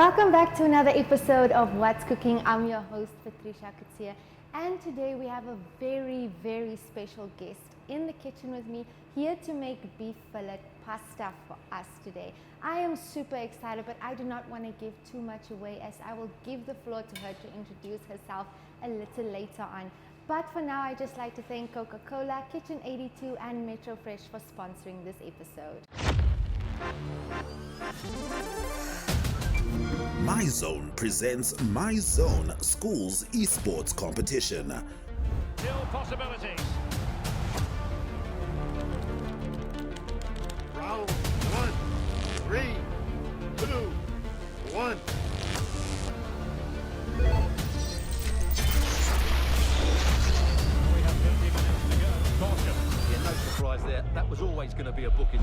Welcome back to another episode of What's Cooking. I'm your host, Patricia Kutsia, and today we have a very special guest in the kitchen with me, here to make beef fillet pasta for us today. I am super excited, but I do not want to give too much away, as I will give the floor to her to introduce herself a little later on. But for now, I just like to thank Coca-Cola, Kitchen 82, and Metro Fresh for sponsoring this episode. MyZone presents MyZone Schools Esports Competition. Still possibilities. Round 1, 3, 2, 1. We have 50 minutes to go. Caution. Yeah, no surprise there. That was always going to be a booking.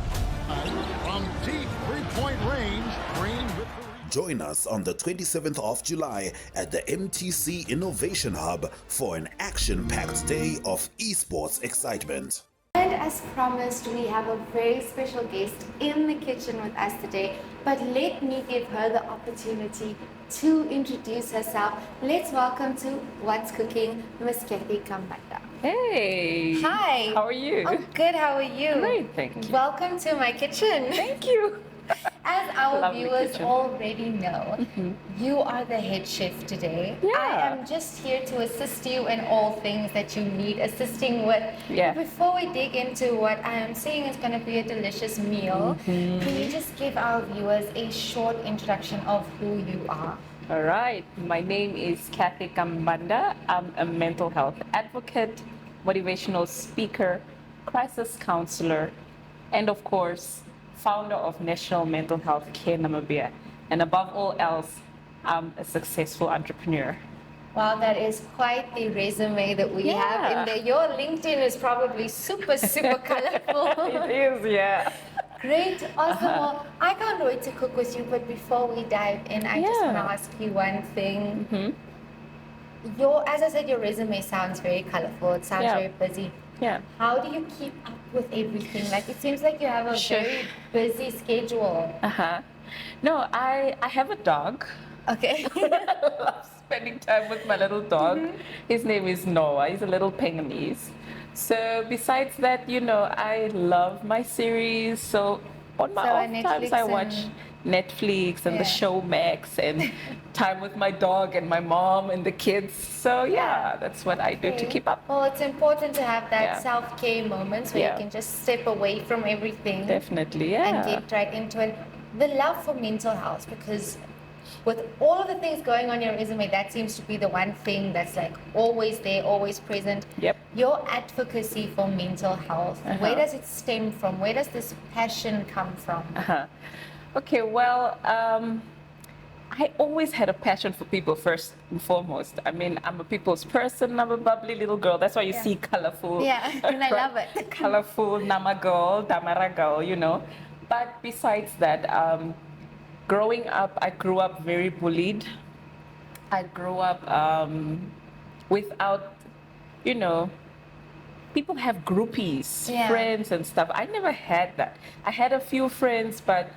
From deep three-point range, Green with the Join us on the 27th of July at the MTC Innovation Hub for an action-packed day of esports excitement. And as promised, we have a very special guest in the kitchen with us today. But let me give her the opportunity to introduce herself. Let's welcome to What's Cooking, Miss Kathy Kambanda. Hey! Hi! How are you? I'm good, how are you? Great, thank you. Welcome to my kitchen. Thank you. As our Lovely viewers kitchen. already know, you are the head chef today. Yeah. I am just here to assist you in all things that you need assisting with. Yeah. Before we dig into what I am saying is going to be a delicious meal, can you just give our viewers a short introduction of who you are? All right. My name is Kathy Kambanda. I'm a mental health advocate, motivational speaker, crisis counselor, and of course, founder of National Mental Health Care Namibia. And above all else, I'm a successful entrepreneur. Wow, that is quite the resume that we have in there. Your LinkedIn is probably super colorful. It is, yeah. Great, awesome. Well, I can't wait to cook with you, but before we dive in, I just Yeah. want to ask you one thing. As I said, your resume sounds very colorful. It sounds Yeah. very busy. Yeah. How do you keep up with everything? Like, it seems like you have a Sure. very busy schedule. Uh-huh. No, I have a dog. Okay. I love spending time with my little dog. His name is Noah. He's a little Penguinese. So besides that, I love my series. So on my So off on times, Netflix I watch Netflix and the Yeah. show Max and time with my dog and my mom and the kids. So yeah, that's what I do to Okay. keep up. Well, it's important to have that Yeah. self-care moments where Yeah. you can just step away from everything. Definitely, yeah. And get right into it. The love for mental health, because with all of the things going on your resume, that seems to be the one thing that's like always there, always present. Yep. Your advocacy for mental health, where does it stem from? Where does this passion come from? Okay, well, I always had a passion for people first and foremost. I mean, I'm a people's person. I'm a bubbly little girl. That's why you see colorful. Yeah, and I love it. Colorful Nama girl, Damara girl, But besides that, growing up, I grew up very bullied. I grew up without, people have groupies, Yeah. friends and stuff. I never had that. I had a few friends, but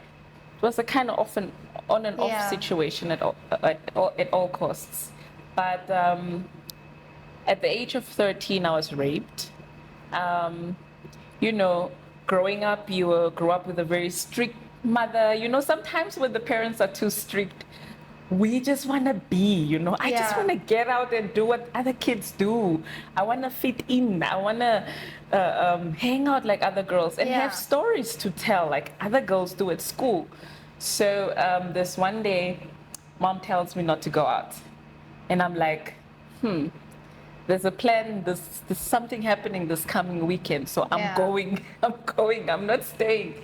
it was a kind of often on and off Yeah. situation at all costs. But at the age of 13, I was raped. Growing up, grew up with a very strict mother. Sometimes when the parents are too strict, we just want to be, I just Yeah. want to get out and do what other kids do. I want to fit in. I want to hang out like other girls and Yeah. have stories to tell like other girls do at school. So this one day, mom tells me not to go out. And I'm like, there's a plan, there's something happening this coming weekend. So I'm Yeah. going, I'm not staying.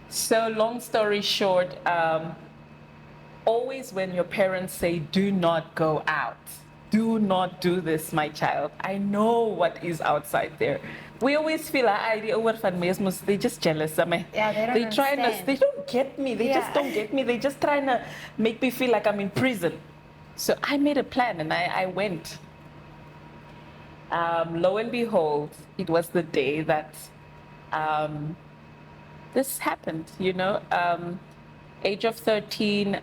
So long story short, always when your parents say, do not go out, do not do this, my child. I know what is outside there. We always feel they're just jealous. Yeah, they don't understand. They don't get me. They just Yeah. don't get me. They just trying to make me feel like I'm in prison. So I made a plan and I went. Lo and behold, it was the day that this happened, age of 13,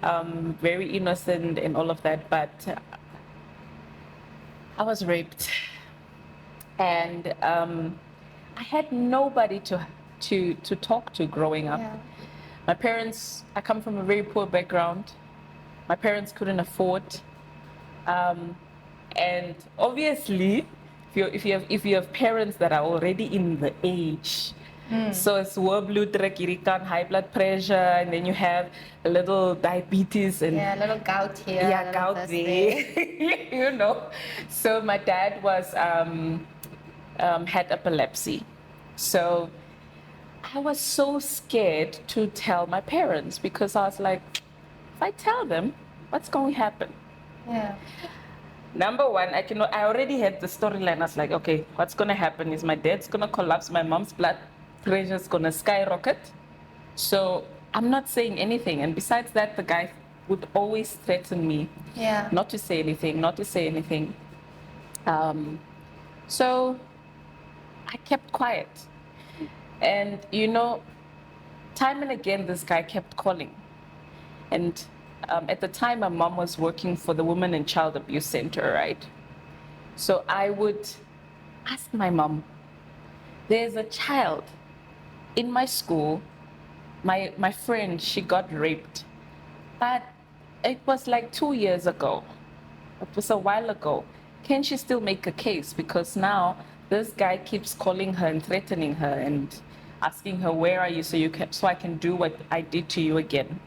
very innocent and all of that, but I was raped, and I had nobody to talk to growing up. Yeah. My parents, I come from a very poor background. My parents couldn't afford, and obviously, if you have parents that are already in the age, so it's low blood pressure, high blood pressure, and then you have a little diabetes and Yeah, a little gout here. a yeah, little gout this there, you know. So my dad was had epilepsy, so I was so scared to tell my parents because I was like, if I tell them, what's going to happen? Yeah. Number one, I already had the storyline. I was like, okay, what's going to happen is my dad's going to collapse, my mom's blood pressure is going to skyrocket. So I'm not saying anything. And besides that, the guy would always threaten me Yeah. not to say anything, not to say anything. So I kept quiet. And, time and again, this guy kept calling. And at the time, my mom was working for the Women and Child Abuse Center, right? So I would ask my mom, there's a child in my school, my friend, she got raped. But it was like 2 years ago. It was a while ago. Can she still make a case? Because now this guy keeps calling her and threatening her and asking her, where are you so I can do what I did to you again.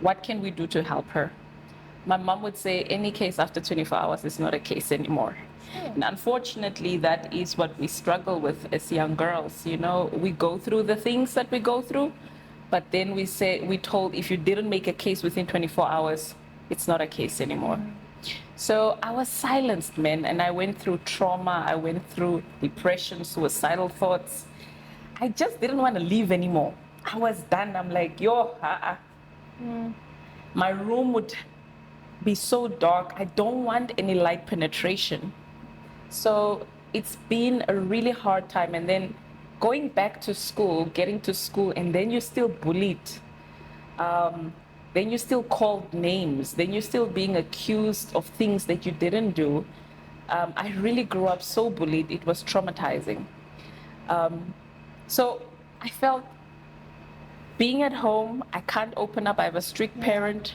What can we do to help her? My mom would say any case after 24 hours is not a case anymore. And unfortunately, that is what we struggle with as young girls. We go through the things that we go through, but then we told if you didn't make a case within 24 hours, it's not a case anymore. So I was silenced, man, and I went through trauma. I went through depression, suicidal thoughts. I just didn't want to live anymore. I was done. I'm like, my room would be so dark. I don't want any light penetration. So it's been a really hard time. And then going back to school, getting to school, and then you're still bullied. Then you're still called names. Then you're still being accused of things that you didn't do. I really grew up so bullied. It was traumatizing. So I felt being at home, I can't open up. I have a strict parent.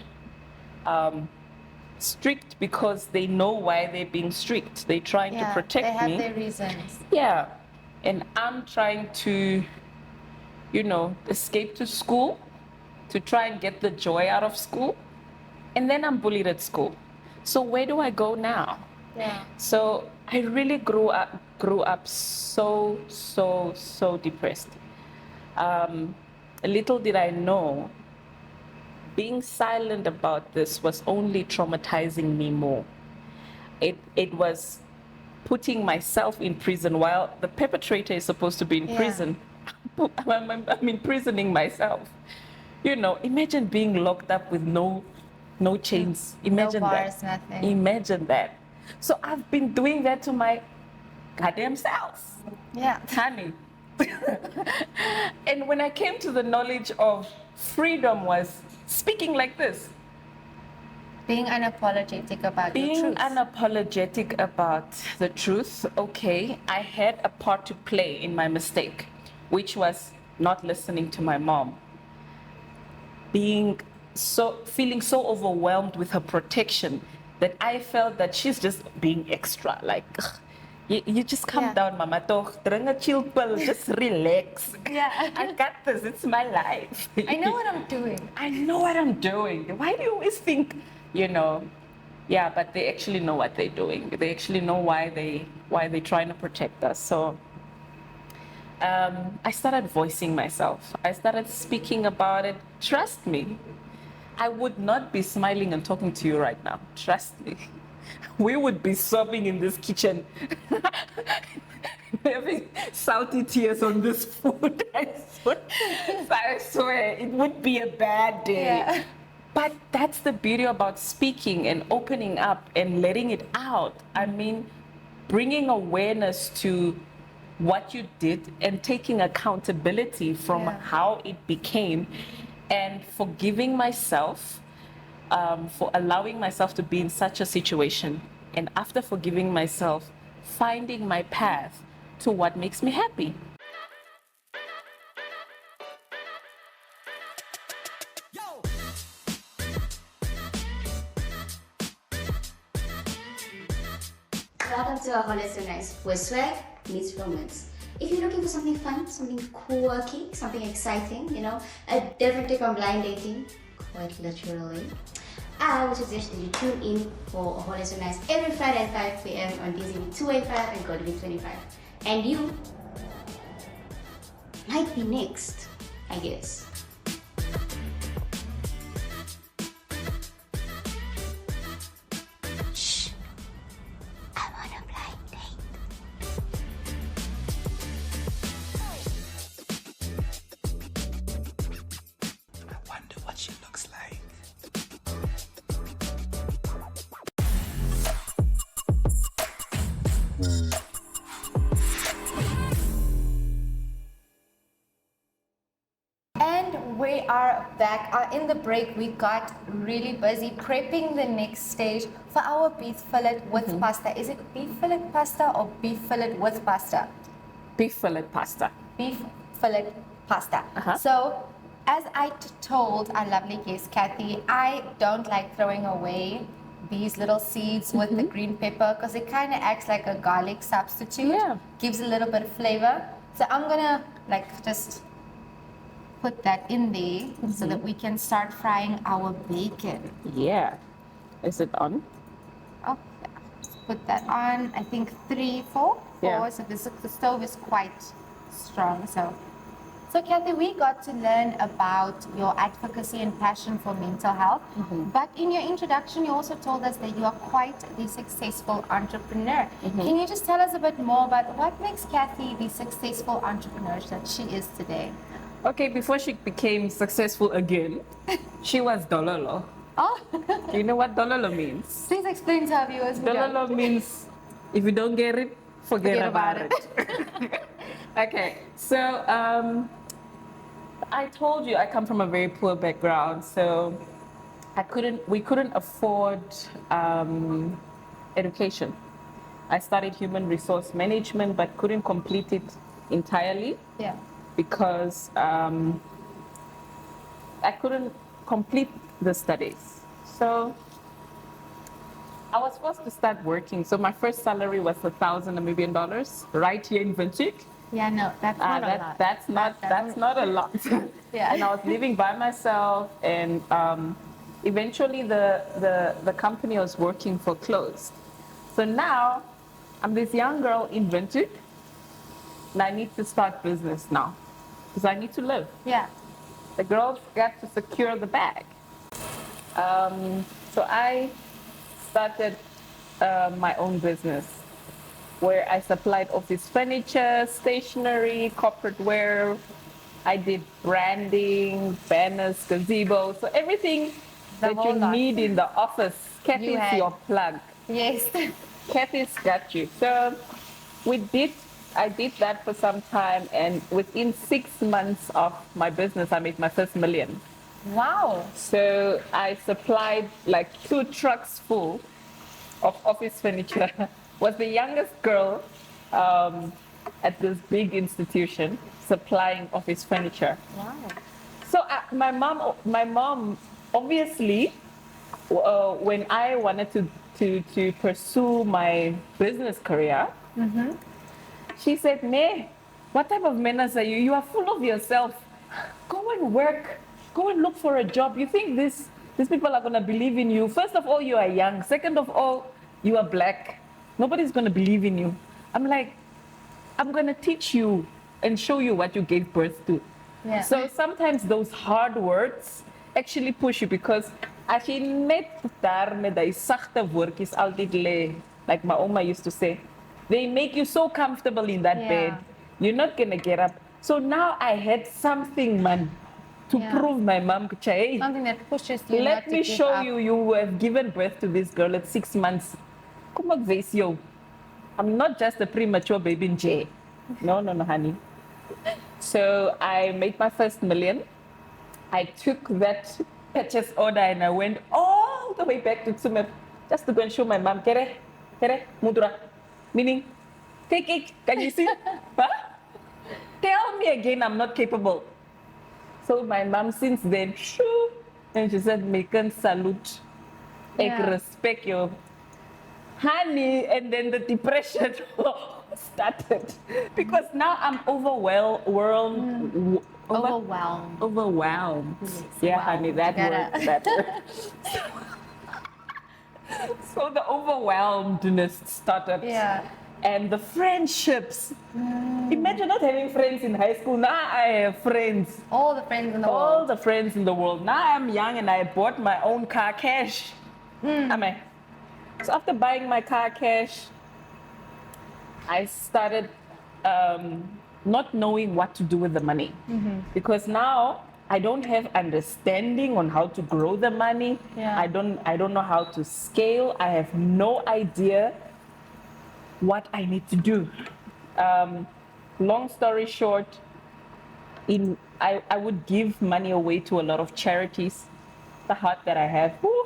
Strict because they know why they're being strict. They're trying to protect they have me. their reasons. Yeah. And I'm trying to, escape to school, to try and get the joy out of school. And then I'm bullied at school. So where do I go now? Yeah. So I really grew up so depressed. Little did I know, being silent about this was only traumatizing me more. It was putting myself in prison while the perpetrator is supposed to be in prison. I'm imprisoning myself. Imagine being locked up with no chains. Imagine no bars, that. nothing. Imagine that. So I've been doing that to my goddamn self. Yeah. Honey. And when I came to the knowledge of freedom was speaking like this. Being unapologetic about your Being truth. unapologetic about the truth, okay, I had a part to play in my mistake, which was not listening to my mom. Feeling so overwhelmed with her protection that I felt that she's just being extra, like, ugh, you just calm down, mama, toch, drink a chill pill, just relax. Yeah. I got this, it's my life. I know what I'm doing. I know what I'm doing. Why do you always think, Yeah, but they actually know what they're doing. They actually know why they're trying to protect us. So I started voicing myself. I started speaking about it. Trust me, I would not be smiling and talking to you right now. Trust me. We would be sobbing in this kitchen, having salty tears on this food. I swear, it would be a bad day. Yeah. But that's the beauty about speaking and opening up and letting it out. I mean, bringing awareness to what you did and taking accountability from how it became, and forgiving myself for allowing myself to be in such a situation. And after forgiving myself, finding my path to what makes me happy. Welcome to A Holiday So Nice, where swag meets romance. If you're looking for something fun, something quirky, something exciting, a different take on blind dating, quite literally, I would suggest that you tune in for A Holiday So Nice every Friday at 5 p.m. on DZB 285 and GoTV 25. And you might be next, I guess. Shh. I'm on a blind date. I wonder what she looks like. And we are back. In the break, we got really busy prepping the next stage for our beef fillet with pasta. Is it beef fillet pasta or beef fillet with pasta? Beef fillet pasta. Beef fillet pasta. So, as I told our lovely guest Kathy, I don't like throwing away these little seeds with the green pepper because it kind of acts like a garlic substitute. Yeah. Gives a little bit of flavor. So I'm gonna just put that in there so that we can start frying our bacon. Yeah. Is it on? Oh, yeah. Let's put that on. I think 3, 4. Yeah. So the stove is quite strong. So Kathy, we got to learn about your advocacy and passion for mental health. But in your introduction, you also told us that you are quite the successful entrepreneur. Can you just tell us a bit more about what makes Kathy the successful entrepreneur that she is today? Okay, before she became successful again, she was dololo. Oh, Do you know what dololo means? please explain to our viewers. who don't. Dololo means if you don't get it, forget about it. Okay, so I told you I come from a very poor background, so we couldn't afford education. I studied human resource management, but couldn't complete it entirely Yeah. because I couldn't complete the studies. So I was forced to start working. So my first salary was $1,000 Namibian right here in Windhoek. Yeah, no, that's not a lot. That's not a lot. Yeah. And I was living by myself, and eventually the company I was working for closed. So now I'm this young girl in Windhoek, and I need to start business now because I need to live. Yeah. The girls got to secure the bag. So I started my own business where I supplied office furniture, stationery, corporate wear. I did branding, banners, gazebo, so everything that whole you lot. need in the office. Kathy's had. your plug. Yes. Kathy's got you. So I did that for some time, and within 6 months of my business, I made my first million. Wow. So I supplied like 2 trucks full of office furniture. Was the youngest girl at this big institution supplying office furniture. Wow. So my mom obviously, when I wanted to pursue my business career, she said, "Nee, what type of manners are you? You are full of yourself. Go and work. Go and look for a job. You think these people are going to believe in you? First of all, you are young. Second of all, you are black. Nobody's going to believe in you." I'm like, I'm going to teach you and show you what you gave birth to. Yeah. So sometimes those hard words actually push you, because as jy net daar met die sagte woordjies altyd lê, like my oma used to say, they make you so comfortable in that Yeah. bed. You're not going to get up. So now I had something, man, to Yeah. prove my mom, hey, Something that pushes you. let not to me give show up. you, you have given birth to this girl at 6 months. Kom ek wys jou. I'm not just a premature baby in J. No, honey. So I made my first million. I took that purchase order and I went all the way back to Tsumeb just to go and show my mom, Kere, Mudra. Meaning, take, can you see? Huh? Tell me again I'm not capable. So my mom since then, shoo, and she said, Mekan salute. Ek Yeah. respect your honey, and then the depression started. Because now I'm overwhelmed. Overwhelmed. Yeah, Wow. honey, that Gotta- word. That word. So the overwhelmedness started. Yeah. And the friendships. Imagine not having friends in high school. Now I have friends. All the friends in the All world. the friends in the world. Now I'm young and I bought my own car cash. Amen. So after buying my car cash, I started not knowing what to do with the money. Because now I don't have understanding on how to grow the money. Yeah. I don't know how to scale. I have no idea what I need to do. Long story short, I would give money away to a lot of charities. The heart that I have. Whew.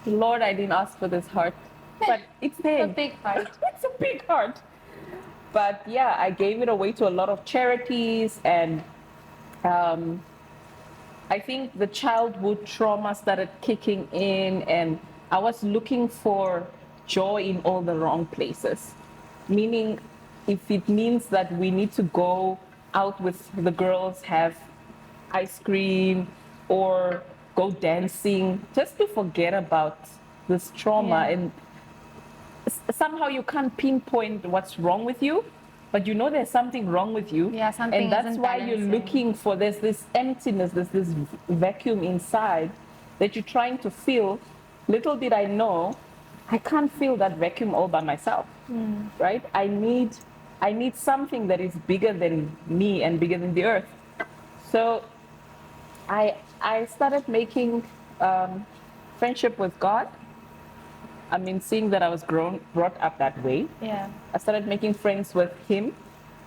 Lord, I didn't ask for this heart, but it's there. A big heart. It's a big heart. But yeah, I gave it away to a lot of charities, and I think the childhood trauma started kicking in, and I was looking for joy in all the wrong places. Meaning, if it means that we need to go out with the girls, have ice cream, or go dancing, just to forget about this trauma. Yeah. And somehow you can't pinpoint what's wrong with you, but you know there's something wrong with you. Yeah, something and that's isn't why you're balancing. looking for this emptiness, this vacuum inside that you're trying to fill. Little did I know, I can't fill that vacuum all by myself, right? I need something that is bigger than me and bigger than the earth. So I started making friendship with God. I mean, seeing that I was brought up that way, Yeah. I started making friends with him.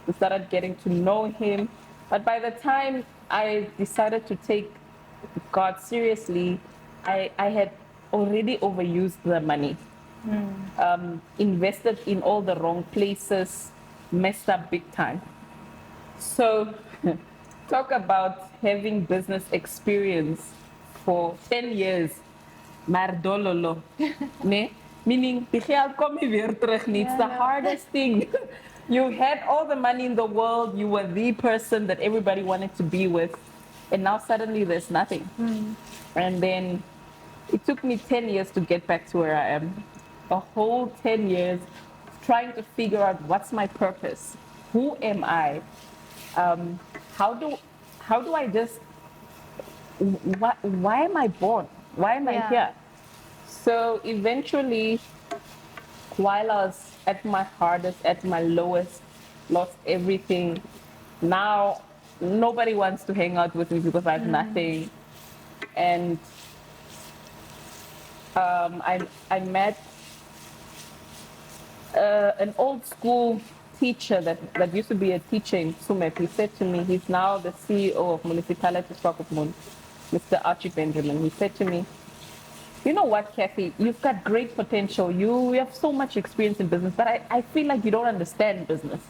We started getting to know him. But by the time I decided to take God seriously, I had already overused the money, invested in all the wrong places, messed up big time. So talk about having business experience for 10 years. Maar dololo. Nee? Meaning, die geld kom je weer terug niet. It's the hardest thing. You had all the money in the world. You were the person that everybody wanted to be with. And now suddenly there's nothing. And then it took me 10 years to get back to where I am. A whole 10 years trying to figure out what's my purpose. Who am I? How do I just, why am I born? Why am I Yeah. here? So eventually, while I was at my hardest, at my lowest, lost everything, now nobody wants to hang out with me because I have nothing. And I met an old school teacher that used to be a teacher in Tsumeb. He said to me, he's now the CEO of Municipality Swakopmund, Mr. Archie Benjamin. He said to me, you know what, Kathy, you've got great potential. You have so much experience in business, but I feel like you don't understand business.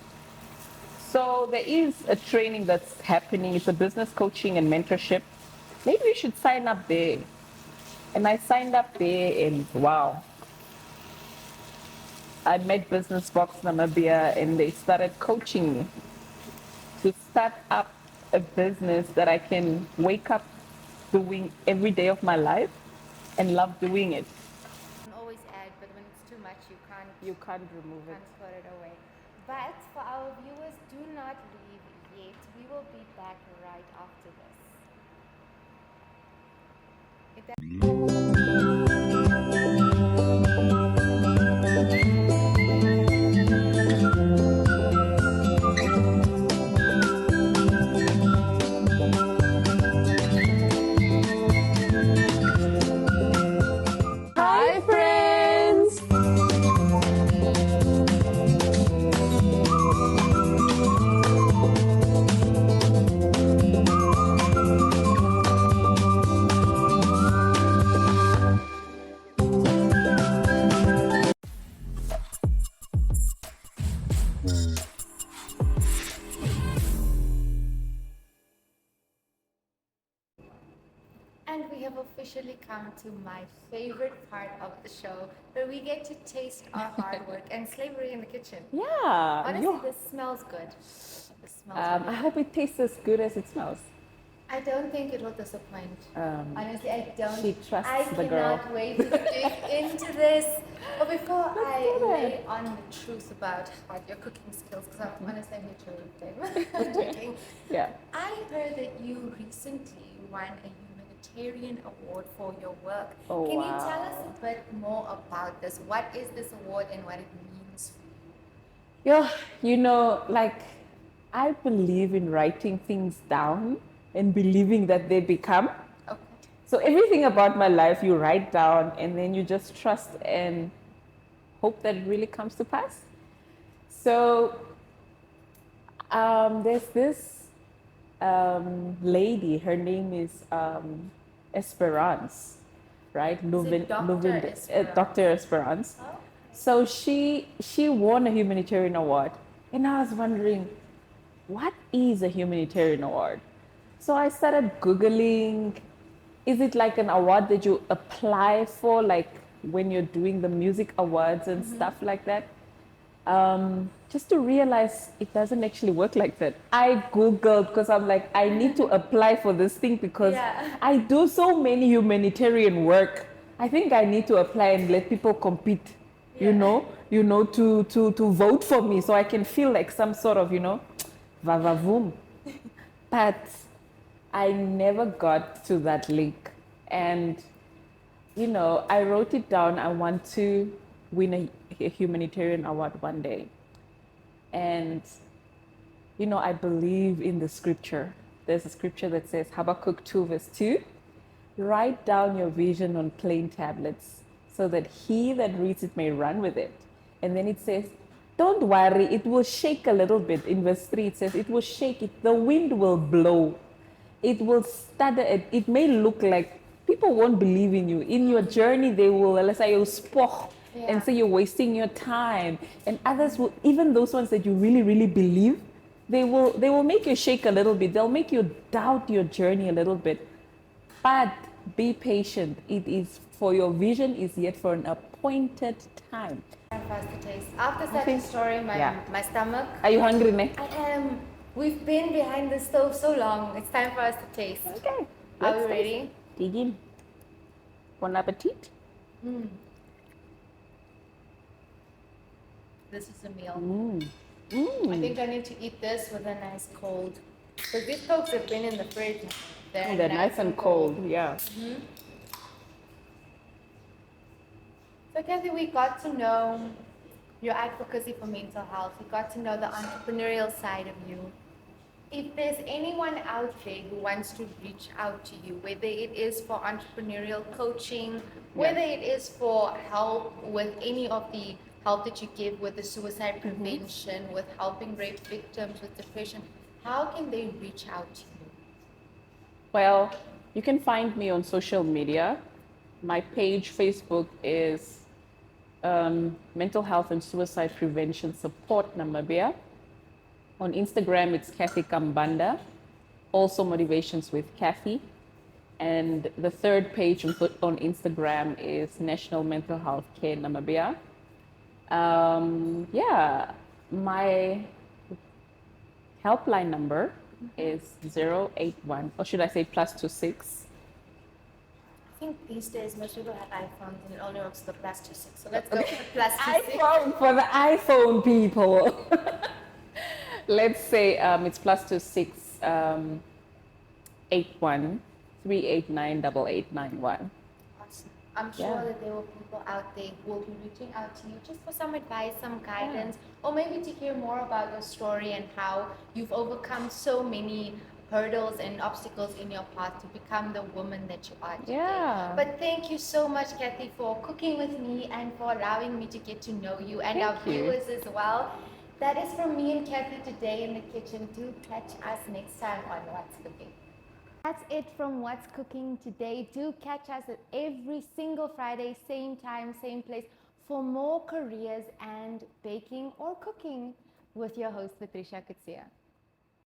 So there is a training that's happening. It's a business coaching and mentorship. Maybe you should sign up there. And I signed up there, and wow. I met Business Box Namibia, and they started coaching me to start up a business that I can wake up doing every day of my life and love doing it. You can always add, but when it's too much, You can't remove it. can't put it away. But for our viewers, do not leave yet. We will be back right after this. Hi, friends! officially come to my favorite part of the show, where we get to taste our hard work and slavery in the kitchen. Yeah. Honestly, this smells good. This smells I hope it tastes as good as it smells. I don't think it will disappoint. Honestly, I don't. She trusts I the girl. cannot wait to dig into this. But before I do it. lay on the truth about your cooking skills, because I'm honestly I'm here to joking. Yeah. I heard that you recently won a humanitarian award for your work. Oh, Can you wow. tell us a bit more about this? What is this award and what it means for you? Yeah, you know, like I believe in writing things down and believing that they become. Okay. So everything about my life you write down and then you just trust and hope that it really comes to pass. So there's this lady, her name is Esperance, right? Dr. Esperance? Dr. Esperance. Oh. So she won a humanitarian award, and I was wondering, what is a humanitarian award? So I started Googling, is it like an award that you apply for, like when you're doing the music awards and stuff like that? Just to realize it doesn't actually work like that. I Googled because I'm like, I need to apply for this thing because Yeah. I do so many humanitarian work. I think I need to apply and let people compete, you know, to vote for me so I can feel like some sort of, vavavoom. But I never got to that link. And, I wrote it down. I want to win a humanitarian award one day. And, I believe in the scripture. There's a scripture that says, Habakkuk 2 verse 2, write down your vision on plain tablets so that he that reads it may run with it. And then it says, don't worry, it will shake a little bit. In verse 3, it says, it will shake, the wind will blow. It will stutter, it may look like people won't believe in you. In your journey, they will, let's say, and say you're wasting your time. And others will, even those ones that you really, really believe, they will make you shake a little bit. They'll make you doubt your journey a little bit. But be patient. It is for your vision is yet for an appointed time. Time for us to taste. After such a story, my stomach. Are you hungry, ne? I am. We've been behind the stove so long. It's time for us to taste. Okay. Are let's we ready? taste. Dig in. Bon appetit. This is a meal. I think I need to eat this with a nice cold. Because these folks have been in the fridge. They're nice and cold. Yeah. So Kathy, we got to know your advocacy for mental health. We got to know the entrepreneurial side of you. If there's anyone out there who wants to reach out to you, whether it is for entrepreneurial coaching, whether it is for help with any of the help that you give with the suicide prevention, with helping rape victims, with depression, how can they reach out to you? Well, you can find me on social media. My page, Facebook, is Mental Health and Suicide Prevention Support Namibia. On Instagram, it's Kathy Kambanda, also Motivations with Kathy. And the third page on Instagram is National Mental Health Care Namibia. My helpline number is 081, or should I say +26? I think these days most people have iPhones and it only works the +26. So let's go for +26. iPhone for the iPhone people. Let's say it's +26 81 389 8891. Awesome. I'm sure that there will be people out there who will be reaching out to you just for some advice, some guidance, or maybe to hear more about your story and how you've overcome so many hurdles and obstacles in your path to become the woman that you are today. Yeah. But thank you so much, Kathy, for cooking with me and for allowing me to get to know you and our Thank you. viewers as well. That is from me and Kathy today in the kitchen. Do catch us next time on What's Cooking. That's it from What's Cooking today. Do catch us at every single Friday, same time, same place, for more careers and baking or cooking with your host, Patricia Kutsia.